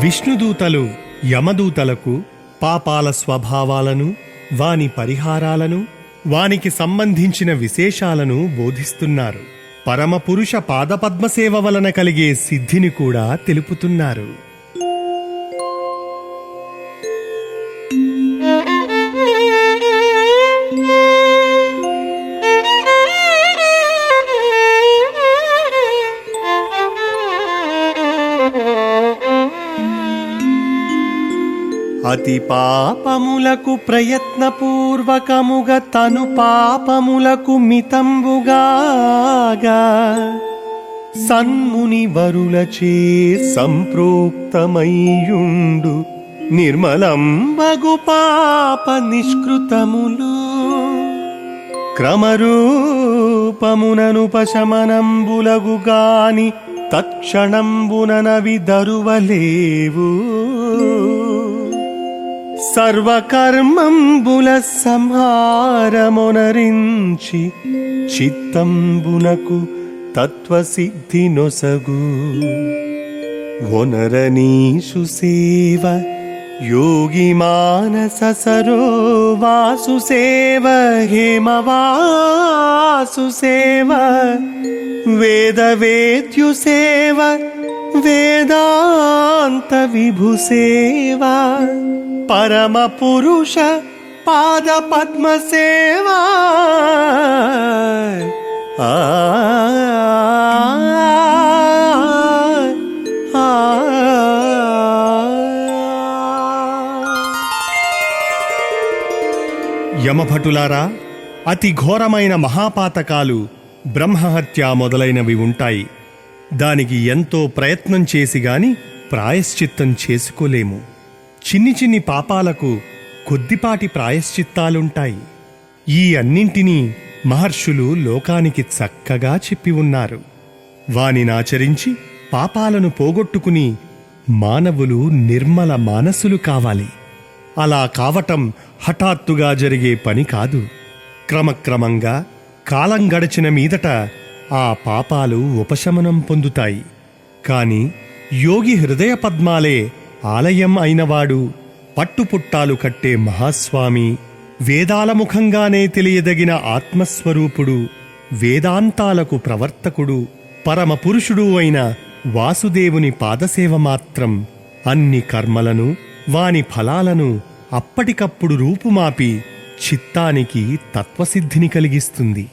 విష్ణుదూతలు యమదూతలకు పాపాల స్వభావాలను, వాని పరిహారాలను, వానికి సంబంధించిన విశేషాలను బోధిస్తున్నారు. పరమపురుష పాదపద్మసేవ వలన కలిగే సిద్ధిని కూడా తెలుపుతున్నారు. అతి పాపములకు ప్రయత్నపూర్వకముగ తను పాపములకు మితంబుగాగా సన్ముని వరులచే సంప్రోక్తమయ్యుండు నిర్మలంబగు పాప నిష్కృతములు క్రమరూపముననుపశమనంబులగుగాని తత్క్షణంబుననవి దరువలేవు. సర్వకర్మంబుల సంహారమొనరించి చిత్తంబునకు తత్వసిద్ధి నొసగు. ఒనరనీషు సేవ యోగి మానస సరోవాసు సేవ హేమవాసు సేవ వేదవేద్యు సేవ వేదాంత విభు సేవ పరమ పురుష పాద పద్మ సేవా. యమభటులారా, అతి ఘోరమైన మహాపాతకాలు బ్రహ్మహత్య మొదలైనవి ఉంటాయి. దానికి ఎంతో ప్రయత్నం చేసిగాని ప్రాయశ్చిత్తం చేసుకోలేము. చిన్ని చిన్ని పాపాలకు కొద్దిపాటి ప్రాయశ్చిత్తాలుంటాయి. ఈ అన్నింటినీ మహర్షులు లోకానికి చక్కగా చెప్పి ఉన్నారు. వానినాచరించి పాపాలను పోగొట్టుకుని మానవులు నిర్మల మానసులు కావాలి. అలా కావటం హఠాత్తుగా జరిగే పని కాదు. క్రమక్రమంగా కాలం గడిచిన మీదట ఆ పాపాలు ఉపశమనం పొందుతాయి. కాని యోగి హృదయ పద్మాలే ఆలయం అయినవాడు, పట్టుపుట్టాలు కట్టే మహాస్వామి, వేదాల ముఖంగానే తెలియదగిన ఆత్మస్వరూపుడు, వేదాంతాలకు ప్రవర్తకుడు, పరమపురుషుడు అయిన వాసుదేవుని పాదసేవ మాత్రం అన్ని కర్మలను, వాని ఫలాలను అప్పటికప్పుడు రూపుమాపి చిత్తానికి తత్వసిద్ధిని కలిగిస్తుంది.